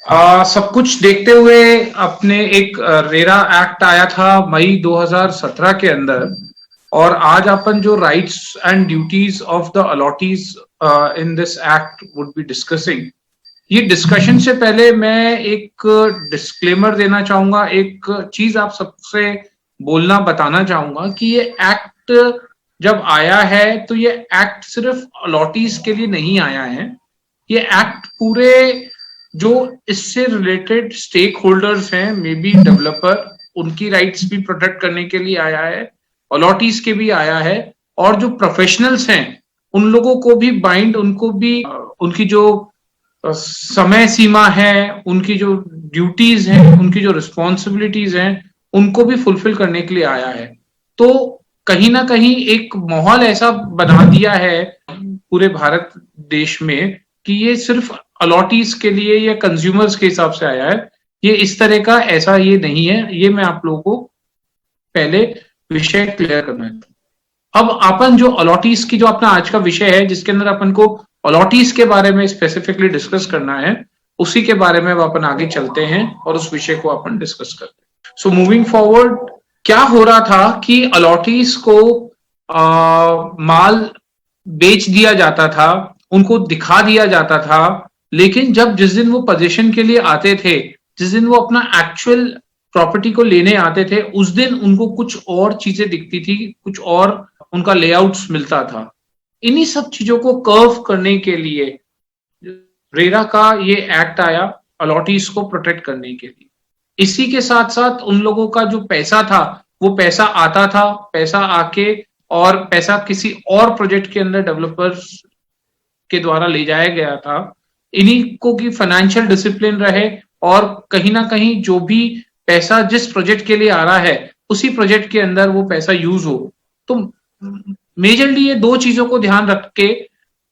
सब कुछ देखते हुए अपने एक रेरा एक्ट आया था मई 2017 के अंदर। और आज अपन जो rights and duties of the allottees in this act would be discussing. ये डिस्कशन से पहले मैं एक डिस्क्लेमर देना चाहूंगा, एक चीज आप सबसे बोलना बताना चाहूंगा कि ये एक्ट जब आया है तो ये एक्ट सिर्फ अलॉटीज के लिए नहीं आया है। ये एक्ट पूरे जो इससे रिलेटेड स्टेक होल्डर्स हैं, मे बी डेवलपर, उनकी राइट्स भी प्रोटेक्ट करने के लिए आया है, अलॉटीज के भी आया है, और जो प्रोफेशनल्स हैं उन लोगों को भी बाइंड, उनको भी उनकी जो समय सीमा है, उनकी जो ड्यूटीज हैं, उनकी जो रिस्पॉन्सिबिलिटीज हैं, उनको भी फुलफिल करने के लिए आया है। तो कहीं ना कहीं एक माहौल ऐसा बना दिया है पूरे भारत देश में कि ये सिर्फ अलॉटीज के लिए या कंज्यूमर्स के हिसाब से आया है। ये इस तरह का ऐसा ये नहीं है। ये मैं आप लोगों को पहले विषय क्लियर करना है। अब अपन जो अलॉटीज की जो अपना आज का विषय है, जिसके अंदर अपन को अलॉटीज के बारे में स्पेसिफिकली डिस्कस करना है, उसी के बारे में अपन आगे चलते हैं और उस विषय को अपन डिस्कस करते हैं। सो मूविंग फॉरवर्ड, क्या हो रहा था कि अलॉटीज को माल बेच दिया जाता था, उनको दिखा दिया जाता था, लेकिन जब जिस दिन वो पोजीशन के लिए आते थे, जिस दिन वो अपना एक्चुअल प्रॉपर्टी को लेने आते थे, उस दिन उनको कुछ और चीजें दिखती थी, कुछ और उनका लेआउट्स मिलता था। इन्हीं सब चीजों को कर्व करने के लिए रेरा का ये एक्ट आया, अलॉटीज को प्रोटेक्ट करने के लिए। इसी के साथ साथ उन लोगों का जो पैसा था, वो पैसा आता था, पैसा आके और पैसा किसी और प्रोजेक्ट के अंदर डेवलपर्स के द्वारा ले जाया गया था। इन्हीं को की फाइनेंशियल डिसिप्लिन रहे और कहीं ना कहीं जो भी पैसा जिस प्रोजेक्ट के लिए आ रहा है, उसी प्रोजेक्ट के अंदर वो पैसा यूज हो। तो मेजरली ये दो चीजों को ध्यान रख के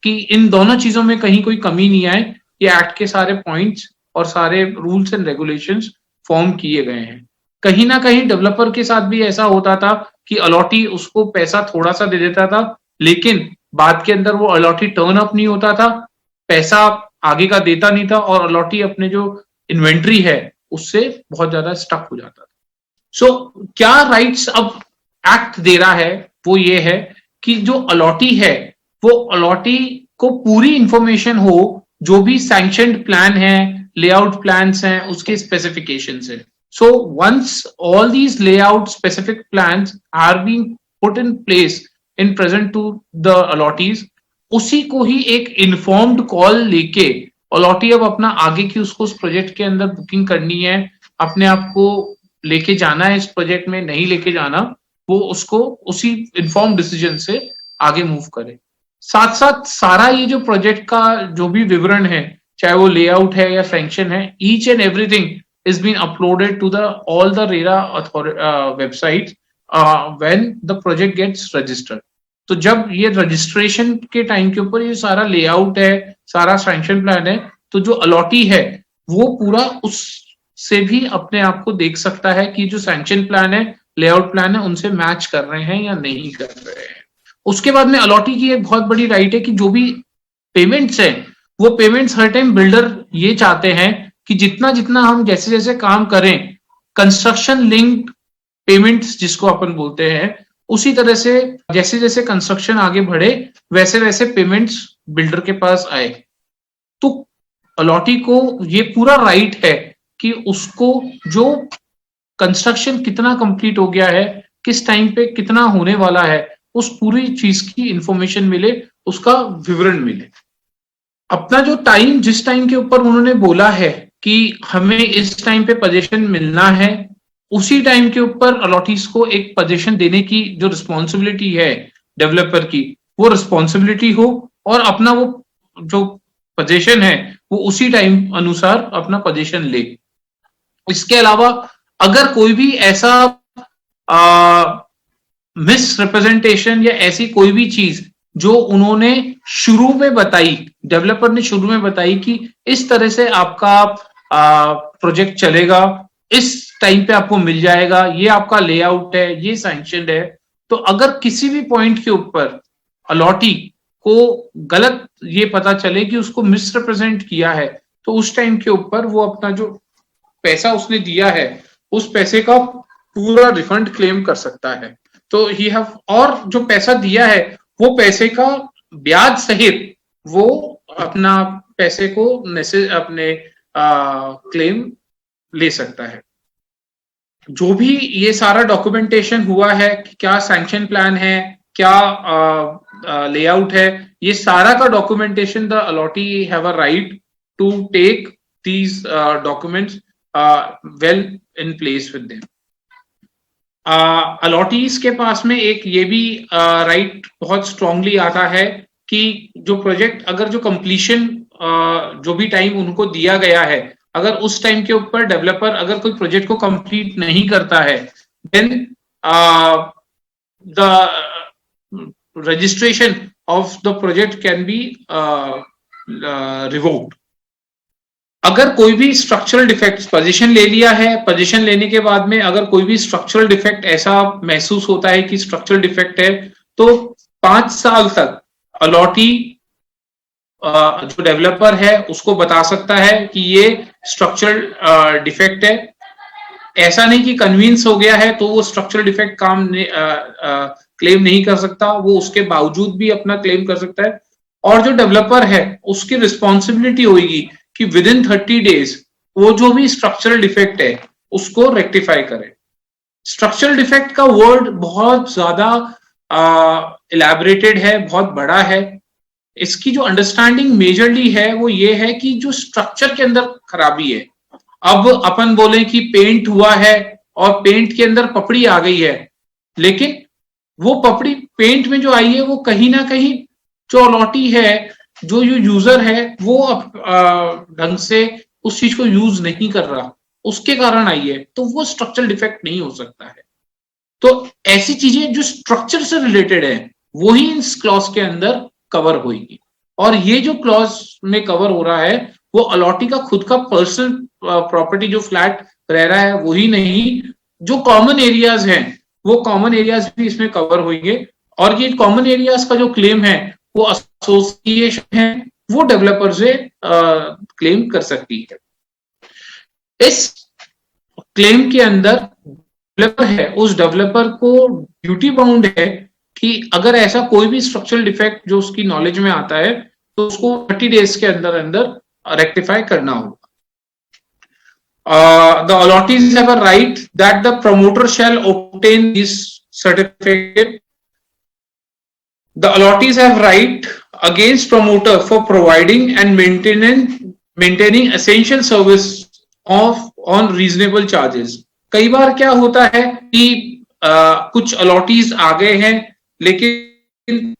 कि इन दोनों चीजों में कहीं कोई कमी नहीं आए, ये एक्ट के सारे पॉइंट्स और सारे रूल्स एंड रेगुलेशंस फॉर्म किए गए हैं। कहीं ना कहीं डेवलपर के साथ भी ऐसा होता था कि अलॉटी उसको पैसा थोड़ा सा दे देता था, लेकिन बाद के अंदर वो अलॉटी टर्न अप नहीं होता था, पैसा आगे का देता नहीं था और अलॉटी अपने जो इन्वेंट्री है उससे बहुत ज्यादा स्टक हो जाता था। सो क्या राइट्स अब एक्ट दे रहा है वो ये है कि जो अलॉटी है, वो अलॉटी को पूरी इंफॉर्मेशन हो, जो भी सैंक्शनड प्लान है, लेआउट प्लान्स हैं, उसके स्पेसिफिकेशंस है। So once all these layout specific plans are being put in place in present to the allottees, उसी को ही एक इन्फॉर्म्ड कॉल लेके अलॉटी अब अपना आगे की उसको उस प्रोजेक्ट के अंदर बुकिंग करनी है, अपने आप को लेके जाना है इस प्रोजेक्ट में, नहीं लेके जाना, वो उसको उसी इन्फॉर्म डिसीजन से आगे मूव करे। साथ साथ सारा ये जो प्रोजेक्ट का जो भी विवरण है, चाहे वो लेआउट है या सैंक्शन है, each and everything is been uploaded to the all the RERA website when the project gets registered. तो जब ये रजिस्ट्रेशन के टाइम के ऊपर ये सारा लेआउट है, सारा सैंक्शन प्लान है, तो जो अलॉटी है वो पूरा उससे भी अपने आप को देख सकता है कि जो सैंक्शन प्लान है, लेआउट प्लान है, उनसे मैच कर रहे हैं या नहीं कर रहे हैं। उसके बाद में अलॉटी की एक बहुत बड़ी राइट है कि जो भी पेमेंट्स हैं, वो पेमेंट्स हर टाइम बिल्डर ये चाहते हैं कि जितना जितना हम जैसे जैसे काम करें, कंस्ट्रक्शन लिंक्ड पेमेंट्स जिसको अपन बोलते हैं, उसी तरह से जैसे जैसे कंस्ट्रक्शन आगे बढ़े वैसे वैसे पेमेंट्स बिल्डर के पास आए। तो अलॉटी को ये पूरा राइट है कि उसको जो कंस्ट्रक्शन कितना कंप्लीट हो गया है, किस टाइम पे कितना होने वाला है, उस पूरी चीज की इंफॉर्मेशन मिले, उसका विवरण मिले। अपना जो टाइम, जिस टाइम के ऊपर उन्होंने बोला है कि हमें इस टाइम पे पोजीशन मिलना है, उसी टाइम के ऊपर अलॉटीज को एक पोजीशन देने की जो रिस्पॉन्सिबिलिटी है डेवलपर की, वो रिस्पॉन्सिबिलिटी हो और अपना वो जो पोजीशन है वो उसी टाइम अनुसार अपना पोजीशन ले। इसके अलावा अगर कोई भी ऐसा मिस रिप्रेजेंटेशन या ऐसी कोई भी चीज जो उन्होंने शुरू में बताई, डेवलपर ने शुरू में बताई कि इस तरह से आपका प्रोजेक्ट चलेगा, इस टाइम पे आपको मिल जाएगा, ये आपका लेआउट है, ये सैंक्शन है, तो अगर किसी भी पॉइंट के ऊपर अलॉटी को गलत ये पता चले कि उसको मिस रिप्रेजेंट किया है, तो उस टाइम के ऊपर वो अपना जो पैसा उसने दिया है उस पैसे का पूरा रिफंड क्लेम कर सकता है। तो ही हैव, और जो पैसा दिया है वो पैसे का ब्याज सहित वो अपना पैसे को अपने क्लेम ले सकता है। जो भी ये सारा डॉक्यूमेंटेशन हुआ है, क्या सैंक्शन प्लान है, क्या लेआउट है, ये सारा का documentation the allottee have a right to take these documents well in place with them. Allottees के पास में एक ये भी राइट बहुत स्ट्रांगली आता है कि जो प्रोजेक्ट, अगर जो कंप्लीशन जो भी टाइम उनको दिया गया है, अगर उस टाइम के ऊपर डेवलपर अगर कोई प्रोजेक्ट को कंप्लीट नहीं करता है, then the registration of the project can be revoked. अगर कोई भी स्ट्रक्चरल डिफेक्ट, पोजीशन ले लिया है, पोजीशन लेने के बाद में अगर कोई भी स्ट्रक्चरल डिफेक्ट ऐसा महसूस होता है कि स्ट्रक्चरल डिफेक्ट है, तो 5 साल तक अलॉटी जो डेवलपर है उसको बता सकता है कि ये स्ट्रक्चरल डिफेक्ट है। ऐसा नहीं कि कन्विंस हो गया है तो वो स्ट्रक्चरल डिफेक्ट क्लेम नहीं कर सकता, वो उसके बावजूद भी अपना क्लेम कर सकता है। और जो डेवलपर है उसकी रिस्पॉन्सिबिलिटी होगी कि विद इन 30 डेज वो जो भी स्ट्रक्चरल डिफेक्ट है उसको रेक्टिफाई करे। स्ट्रक्चरल डिफेक्ट का वर्ड बहुत ज्यादा इलैबोरेटेड है, बहुत बड़ा है। इसकी जो अंडरस्टैंडिंग मेजरली है वो ये है कि जो स्ट्रक्चर के अंदर खराबी है, अब अपन बोले कि पेंट हुआ है और पेंट के अंदर पपड़ी आ गई है, लेकिन वो पपड़ी पेंट में जो आई है वो कहीं ना कहीं जो अलॉटी है, जो यूजर है, वो ढंग से उस चीज को यूज नहीं कर रहा, उसके कारण आई है, तो वो स्ट्रक्चरल डिफेक्ट नहीं हो सकता है। तो ऐसी चीजें जो स्ट्रक्चर से रिलेटेड है वो ही इस क्लॉज के अंदर कवर होगी। और ये जो क्लॉज में कवर हो रहा है वो अलॉटी का खुद का पर्सनल प्रॉपर्टी जो फ्लैट रह रहा है वही नहीं, जो कॉमन एरियाज हैं वो कॉमन एरियाज भी इसमें कवर होंगे। और ये कॉमन एरियाज का जो क्लेम है वो एसोसिएशन है वो डेवलपर से क्लेम कर सकती है। इस क्लेम के अंदर डेवलपर है, उस डेवलपर को ड्यूटी बाउंड है कि अगर ऐसा कोई भी स्ट्रक्चरल डिफेक्ट जो उसकी नॉलेज में आता है तो उसको 30 डेज के अंदर अंदर रेक्टिफाई करना होगा। The allottees have a right that the promoter shall obtain this certificate. The allottees have right against promoter for providing and maintaining essential service on reasonable charges. कई बार क्या होता है कि कुछ अलॉटीज आ गए हैं लेकिन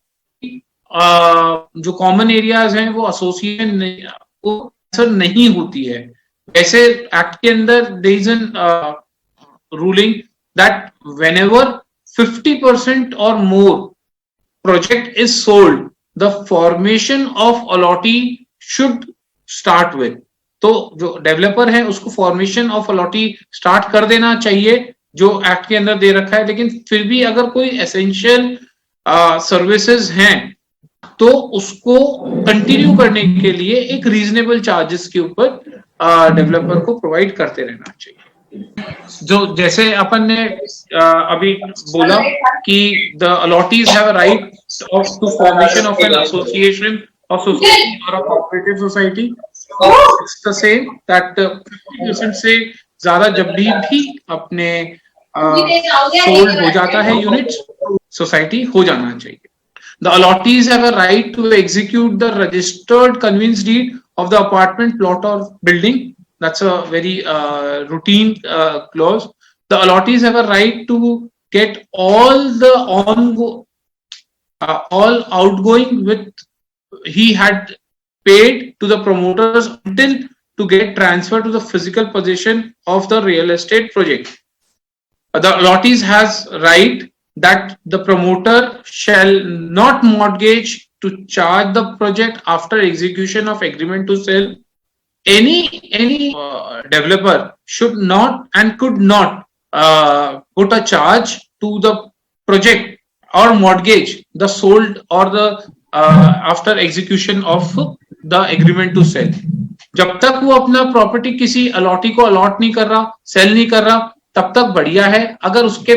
जो कॉमन एरियाज हैं वो एसोसिएशन नहीं होती है। ऐसे एक्ट के अंदर there is an ruling that whenever 50% और more project is sold the formation of allottee should start with. तो जो डेवलपर है उसको फॉर्मेशन ऑफ अलॉटी स्टार्ट कर देना चाहिए जो एक्ट के अंदर दे रखा है। लेकिन फिर भी अगर कोई एसेंशियल सर्विसेज हैं तो उसको कंटिन्यू करने के लिए एक रीजनेबल चार्जेस के ऊपर डेवलपर को प्रोवाइड करते रहना चाहिए। जो जैसे अपन ने अभी बोला कि the allottees have a right of to formation of an association of society और a cooperative society, it's the same that 50% से ज्यादा जब भी अपने सोल्ड हो जाता है यूनिट्स, सोसाइटी हो जाना चाहिए। The allottees have a right to execute the registered conveyance deed of the apartment, plot or building. That's a very routine clause. The allottees have a right to get all the all outgoing with he had paid to the promoters until to get transfer to the physical possession of the real estate project. The allottees has right that the promoter shall not mortgage to charge the project after execution of agreement to sell. Any developer should not and could not put a charge to the project or mortgage the sold or the after execution of the agreement to sell. जब तक वो अपना property किसी allottee को allot नहीं कर रहा, cell नहीं कर रहा, तब तक बढ़िया है। अगर उसके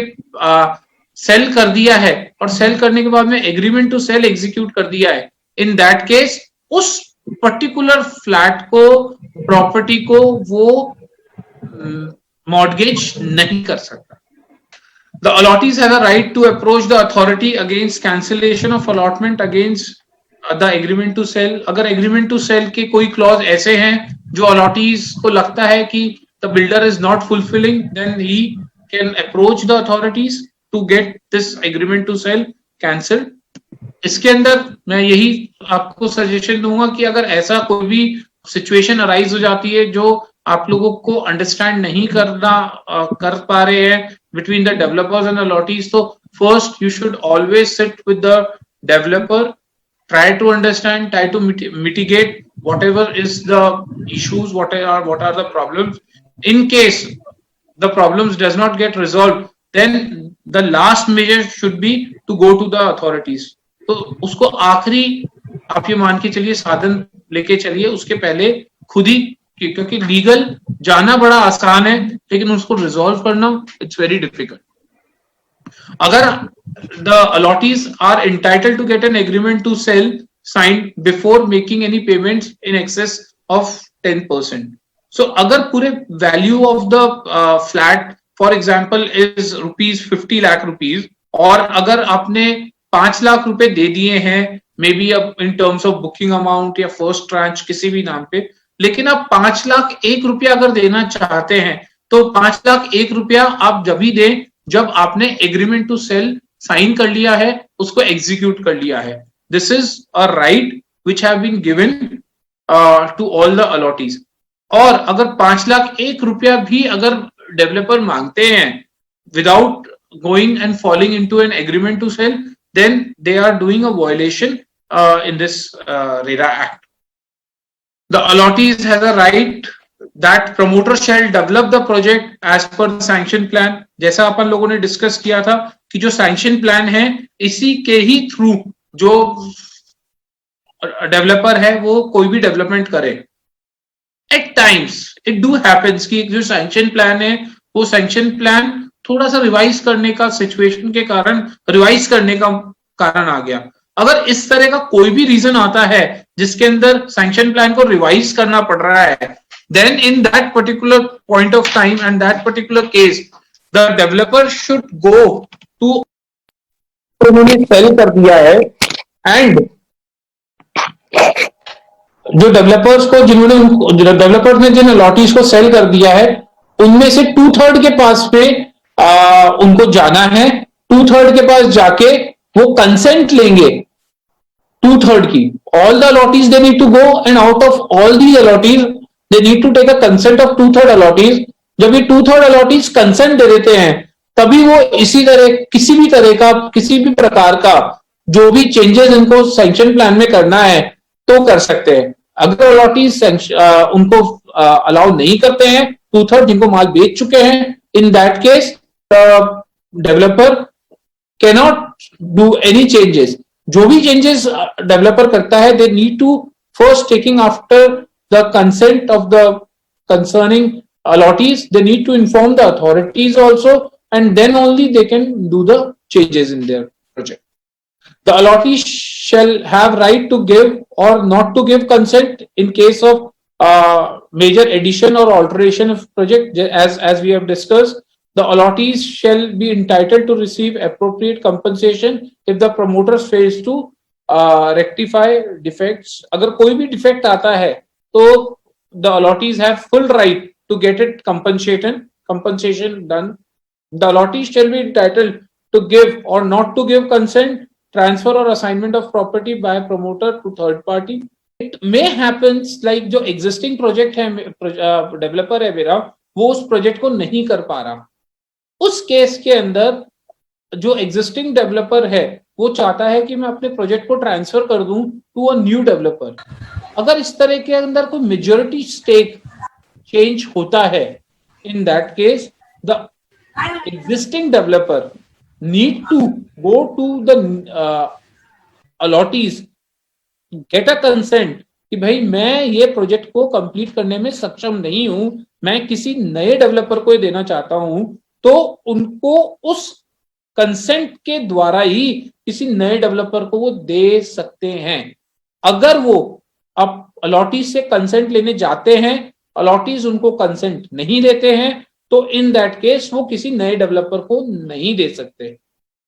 सेल कर दिया है और सेल करने के बाद में एग्रीमेंट टू सेल एग्जीक्यूट कर दिया है, इन दैट केस उस पर्टिकुलर फ्लैट को, प्रॉपर्टी को वो मॉर्गेज नहीं कर सकता। The allottees have a right to approach the authority against cancellation of allotment against the agreement to sell। अगर agreement to sell के कोई clause ऐसे हैं जो allottees को लगता है कि the builder is not fulfilling, then he can approach the authorities to get this agreement to sell cancelled। इसके अंदर मैं यही आपको सजेशन दूंगा कि अगर ऐसा कोई भी सिचुएशन अराइज हो जाती है जो आप लोगों को अंडरस्टैंड नहीं कर पा रहे हैं between the developers and allottees, so first you should always sit with the developer, try to understand, try to mitigate whatever is the issues, what are the problems. In case the problems does not get resolved, then the last measure should be to go to the authorities। तो उसको आखिरी आप ये मान के चलिए साधन लेके चलिए, उसके पहले खुद ही, क्योंकि लीगल जाना बड़ा आसान है लेकिन उसको रिजॉल्व करना इट्स वेरी डिफिकल्ट। अगर the allottees are entitled to get an agreement to sell signed before making any payments in excess of 10%, so अगर पूरे value of the flat for example is ₹50 lakh, और अगर आपने 5 लाख रुपए दे दिए हैं maybe in terms of booking amount या फर्स्ट ट्रांच किसी भी नाम पे, लेकिन आप 5 लाख 1 रुपया अगर देना चाहते हैं तो 5 लाख 1 रुपया आप जब ही दें जब आपने एग्रीमेंट टू सेल साइन कर लिया है, उसको एग्जीक्यूट कर लिया है। This is a right which have been given to all the allottees. और अगर 5 लाख 1 रुपया भी अगर डेवलपर मांगते हैं without going and following into an agreement to sell, then they are doing a violation in this RERA Act। The allottees has a right that promoter shall develop the project as per the sanction plan। जैसा अपन लोगों ने discuss किया था कि जो sanction plan है इसी के ही थ्रू जो डेवलपर है वो कोई भी डेवलपमेंट करे। At times it do happens कि जो सैंक्शन प्लान है वो सैंक्शन प्लान थोड़ा सा रिवाइज करने का सिचुएशन के कारण रिवाइज करने का कारण आ गया। अगर इस तरह का कोई भी रीजन आता है जिसके अंदर सैंक्शन प्लान को रिवाइज करना पड़ रहा है, then in that particular point of time and that particular case the developer should go to, उन्होंने सेल कर दिया है एंड जो डेवलपर्स को डेवलपर्स ने जिन अलॉटीज को सेल कर दिया है उनमें से 2/3 के पास पे उनको जाना है। 2/3 के पास जाके वो कंसेंट लेंगे 2/3 की। All the allottees they need to go and out of all the allottees they need to take a consent of 2/3 allottees. जब ये 2/3 अलॉटीज कंसेंट दे देते हैं तभी वो इसी तरह किसी भी तरह का किसी भी प्रकार का जो भी चेंजेस इनको सैंक्शन प्लान में करना है तो कर सकते हैं। अगर अलॉटीज उनको अलाउ नहीं करते हैं 2/3 जिनको माल बेच चुके हैं, in that case developer cannot do any changes. जो भी चेंजेस डेवलपर करता है they need to first taking after the consent of the concerning allottees, they need to inform the authorities also and then only they can do the changes in their project। The allottees shall have right to give or not to give consent in case of major addition or alteration of project। As we have discussed, the allottees shall be entitled to receive appropriate compensation if the promoter fails to rectify defects। अगर कोई भी defect आता है तो the allottees have full right to get it compensation done। The allottees shall be entitled to give or not to give consent, transfer or assignment of property by promoter to third party। It may happens like जो existing project है developer है मेरा वो उस project को नहीं कर पा रहा, उस केस के अंदर जो existing developer है वो चाहता है कि मैं अपने प्रोजेक्ट को ट्रांसफर कर दूं टू अ न्यू डेवलपर। अगर इस तरह के अंदर कोई मेजॉरिटी स्टेक चेंज होता है, in that case the existing developer need to go to the allottees, get a consent कि भाई मैं ये प्रोजेक्ट को कंप्लीट करने में सक्षम नहीं हूं, मैं किसी नए डेवलपर को देना चाहता हूं, तो उनको उस कंसेंट के द्वारा ही किसी नए डेवलपर को वो दे सकते हैं। अगर वो अब अलॉटीज से कंसेंट लेने जाते हैं, अलॉटीज उनको कंसेंट नहीं देते हैं, तो इन दैट केस वो किसी नए डेवलपर को नहीं दे सकते।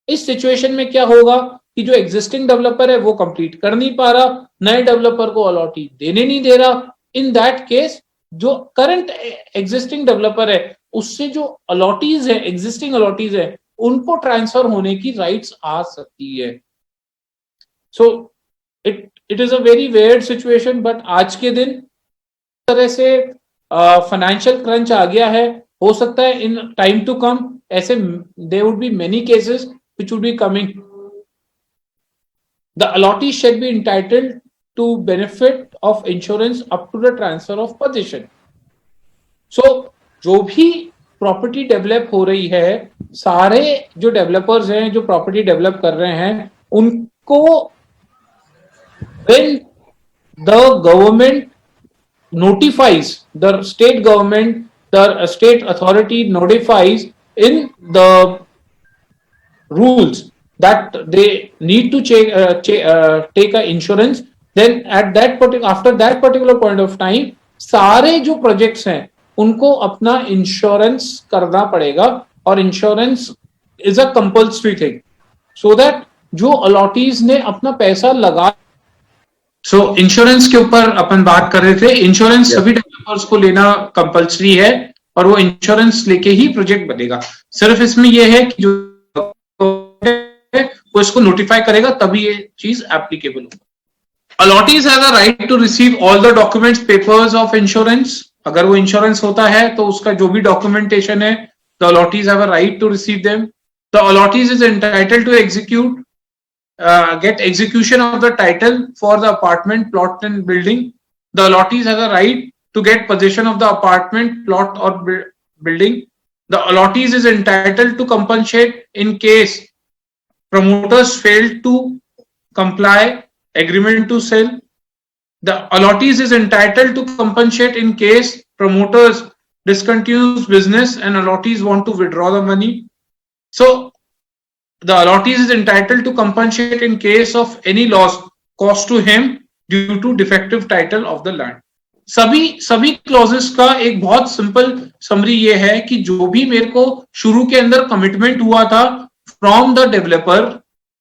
इस सिचुएशन में क्या होगा कि जो एग्जिस्टिंग डेवलपर है वो कंप्लीट कर नहीं पा रहा, नए डेवलपर को अलॉटी देने नहीं दे रहा। इन दैट केस जो करंट एग्जिस्टिंग डेवलपर है उससे जो अलॉटीज है, एग्जिस्टिंग अलॉटीज है, उनको ट्रांसफर होने की राइट्स आ सकती है। So it is a very weird situation, but आज के दिन तरह से फाइनेंशियल क्रंच आ गया है। हो सकता है इन टाइम टू कम ऐसे there would be many cases which would be coming. The allotee shall be entitled to benefit of insurance up to the transfer of possession. So जो भी property develop हो रही है, सारे जो developers हैं जो प्रॉपर्टी डेवलप कर रहे हैं, उनको when the government notifies, the state government, the state authority notifies in the rules that they need to take a insurance, then at that particular, after that particular point of time, सारे जो projects हैं उनको अपना insurance करना पड़ेगा, और insurance is a compulsory thing, so that जो allottees ने अपना पैसा लगा। सो इंश्योरेंस के ऊपर अपन बात कर रहे थे। इंश्योरेंस सभी डेवलपर्स को लेना कंपल्सरी है, और वो इंश्योरेंस लेके ही प्रोजेक्ट बनेगा। सिर्फ इसमें यह है कि जो वो इसको नोटिफाई करेगा तभी ये चीज एप्लीकेबल होगा। Allottees have a right to receive all the documents, papers of insurance. अगर वो इंश्योरेंस होता है तो उसका जो भी डॉक्यूमेंटेशन है, the allottees have a right to receive them. The allottees is entitled to execute get execution of the title for the apartment, plot and building. The allottees has a right to get possession of the apartment, plot or building. The allottees is entitled to compensate in case promoters fail to comply agreement to sell. The allottees is entitled to compensate in case promoters discontinues business and allottees want to withdraw the money. So the allottees is entitled to compensate in case of any loss caused to him due to defective title of the land. सभी clauses का एक बहुत simple summary ये है कि जो भी मेरे को शुरू के अंदर कमिटमेंट हुआ था फ्रॉम द डेवलपर,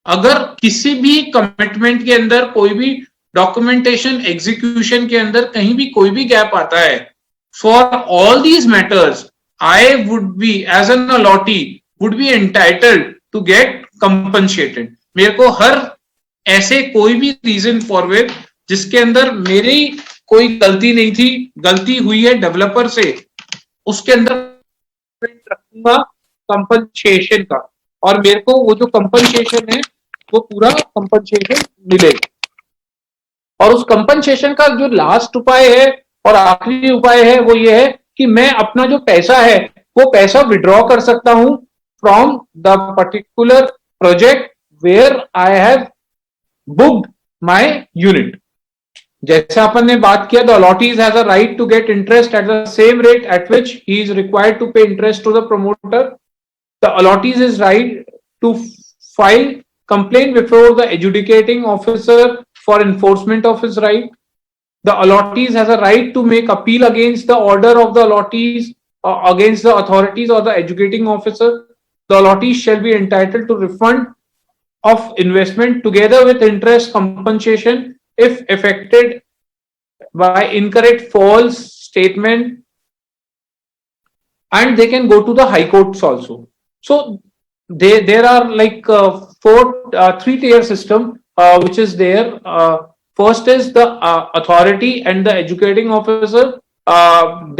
अगर किसी भी कमिटमेंट के अंदर कोई भी डॉक्यूमेंटेशन एग्जीक्यूशन के अंदर कहीं भी कोई भी गैप आता है, for all these matters I would be as an allottee would be entitled to get compensated. मेरे को हर ऐसे कोई भी रीजन फॉरवर्ड जिसके अंदर मेरी कोई गलती नहीं थी, गलती हुई है डेवलपर से, उसके अंदर रखूंगा कंपनसेशन का, और मेरे को वो जो कंपनसेशन है वो पूरा कंपनसेशन मिलेगा। और उस कंपनसेशन का जो लास्ट उपाय है और आखिरी उपाय है वो ये है कि मैं अपना जो पैसा है वो पैसा विड्रॉ कर सकता हूं from the particular project where I have booked my unit. जैसे अपन ने बात किया, the allottees has a right to get interest at the same rate at which he is required to pay interest to the promoter. The allottees is right to file complaint before the adjudicating officer for enforcement of his right. The allottees has a right to make appeal against the order of the allottees, against the authorities or the adjudicating officer. The allottees shall be entitled to refund of investment together with interest compensation if affected by incorrect false statement, and they can go to the high courts also. So there are like three-tier system which is there. First is the authority and the adjudicating officer,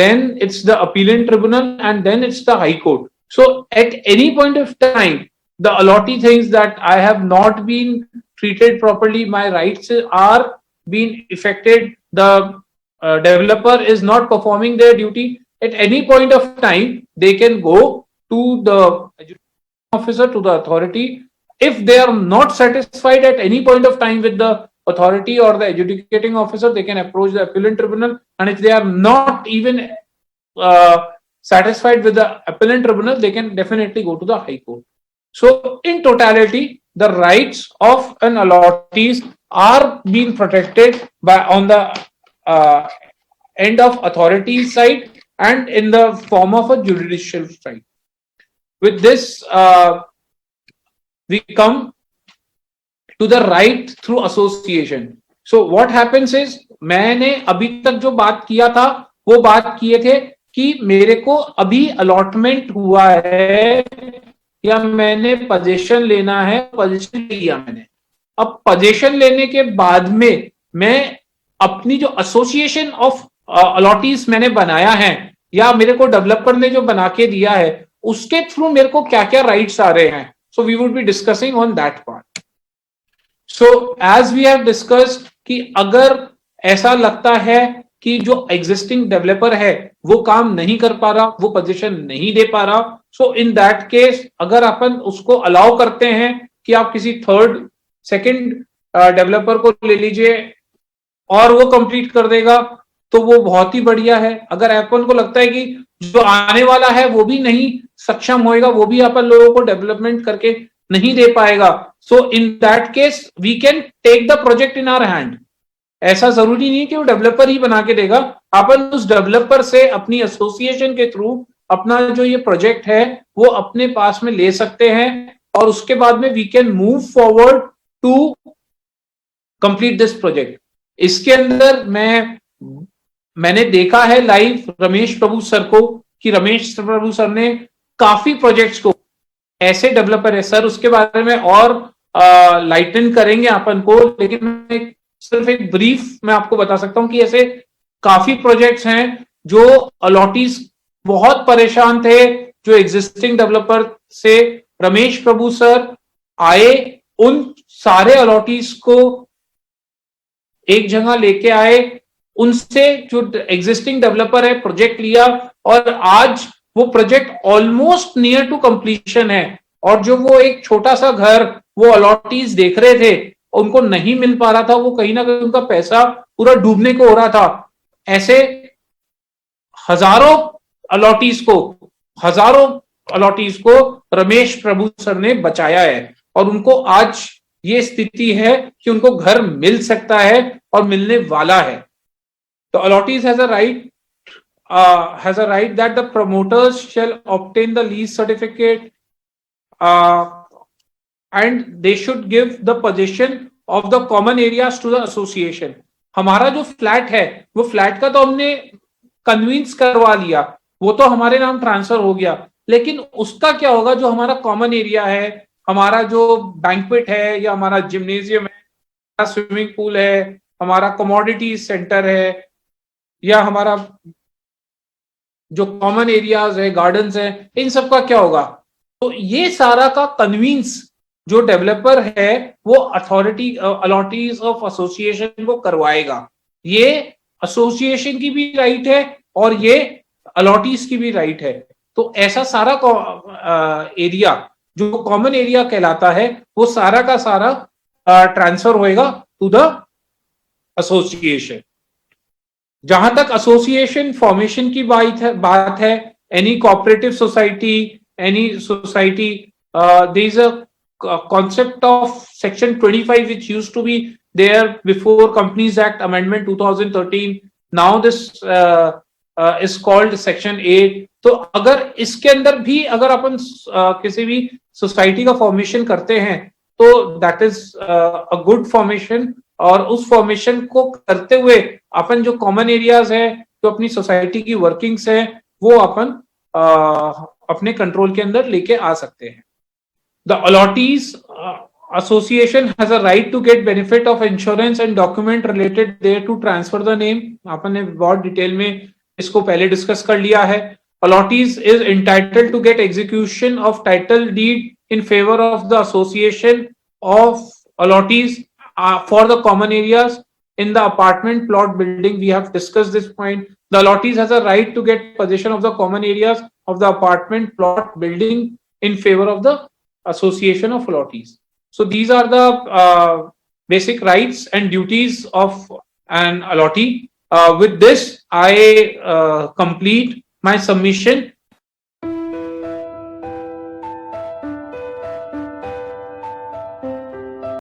then it's the appealant tribunal, and then it's the high court. So at any point of time, the allottee thinks that I have not been treated properly, my rights are being affected, the developer is not performing their duty. At any point of time, they can go to the officer, to the authority. If they are not satisfied at any point of time with the authority or the adjudicating officer, they can approach the appellate tribunal, and if they are not even satisfied with the appellate tribunal, they can definitely go to the High Court. So in totality, the rights of an allottees are being protected by on the end of authority side and in the form of a judicial side. With this, we come to the right through association. So what happens is, मैंने अभी तक जो बात किया था वो बात किए थे कि मेरे को अभी अलॉटमेंट हुआ है या मैंने पोजीशन लेना है, पोजीशन लिया मैंने। अब पोजीशन लेने के बाद में मैं अपनी जो एसोसिएशन ऑफ अलॉटीज मैंने बनाया है या मेरे को डेवलपर ने जो बना के दिया है उसके थ्रू मेरे को क्या क्या राइट्स आ रहे हैं। So we would be discussing on that part. So as we have discussed कि अगर ऐसा लगता है कि जो एग्जिस्टिंग डेवलपर है वो काम नहीं कर पा रहा, वो पोजीशन नहीं दे पा रहा, सो इन दैट केस अगर अपन उसको अलाउ करते हैं कि आप किसी थर्ड सेकंड डेवलपर को ले लीजिए और वो कंप्लीट कर देगा तो वो बहुत ही बढ़िया है। अगर अपन को लगता है कि जो आने वाला है वो भी नहीं सक्षम होएगा, वो भी अपन लोगों को डेवलपमेंट करके नहीं दे पाएगा, so in that case we can take the project in our hand. ऐसा जरूरी नहीं कि वो डेवलपर ही बना के देगा, अपन उस डेवलपर से अपनी एसोसिएशन के थ्रू अपना जो ये प्रोजेक्ट है वो अपने पास में ले सकते हैं और उसके बाद में we can move forward to complete this project. इसके अंदर मैंने देखा है लाइव रमेश प्रभु सर को कि रमेश प्रभु सर ने काफी प्रोजेक्ट्स को, ऐसे डेवलपर है सर उसके बारे में और लाइटन करेंगे अपन को, लेकिन सिर्फ एक ब्रीफ मैं आपको बता सकता हूं कि ऐसे काफी प्रोजेक्ट्स हैं जो अलॉटीज बहुत परेशान थे, जो एग्जिस्टिंग डेवलपर से रमेश प्रभु सर आए, उन सारे अलॉटीज को एक जगह लेके आए, उनसे जो एग्जिस्टिंग डेवलपर है प्रोजेक्ट लिया और आज वो project almost near to completion है। और जो वो एक छोटा सा घर वो अलॉटीज देख रहे थे उनको नहीं मिल पा रहा था, वो कहीं ना कहीं उनका पैसा पूरा डूबने को हो रहा था। ऐसे हजारों अलॉटीज को रमेश प्रभु सर ने बचाया है और उनको आज ये स्थिति है कि उनको घर मिल सकता है और मिलने वाला है। तो allottees has a right that the promoters shall obtain the lease certificate and they should give the possession of the common areas to the association। हमारा जो फ्लैट है वो फ्लैट का तो हमने कन्विंस करवा लिया, वो तो हमारे नाम ट्रांसफर हो गया, लेकिन उसका क्या होगा जो हमारा कॉमन एरिया है, हमारा जो बैंक्वेट है या हमारा जिम्नेजियम है, हमारा स्विमिंग पूल है, हमारा कमोडिटी सेंटर है या हमारा जो कॉमन एरियाज है, गार्डन्स है, इन सब का क्या होगा। तो ये सारा का कन्विंस जो डेवलपर है वो अथॉरिटी अलॉटीज ऑफ एसोसिएशन को करवाएगा। ये एसोसिएशन की भी राइट है और ये अलॉटीज की भी राइट है। तो ऐसा सारा एरिया जो कॉमन एरिया कहलाता है वो सारा का सारा ट्रांसफर होएगा टू द एसोसिएशन। जहां तक एसोसिएशन फॉर्मेशन की बात है, any cooperative society, any society, there is a concept of section 25 which used to be there before Companies Act Amendment 2013. Now this is called section 8। तो अगर इसके अंदर भी अगर अपन किसी भी सोसाइटी का फॉर्मेशन करते हैं तो that is a good formation, और उस फॉर्मेशन को करते हुए अपन जो कॉमन एरियाज है, जो अपनी सोसाइटी की वर्किंग्स है, वो अपन अपने कंट्रोल के अंदर लेके आ सकते हैं। The allottees association has a right to get benefit of insurance and document related there to transfer the name। अपन ने बहुत डिटेल में इसको पहले डिस्कस कर लिया है। Allottees is entitled to get execution of title deed in favor of the association of allottees for the common areas in the apartment plot building। We have discussed this point। The allottees has a right to get possession of the common areas of the apartment plot building in favor of the association of allottees। So these are the basic rights and duties of an allottee. With this, I complete my submission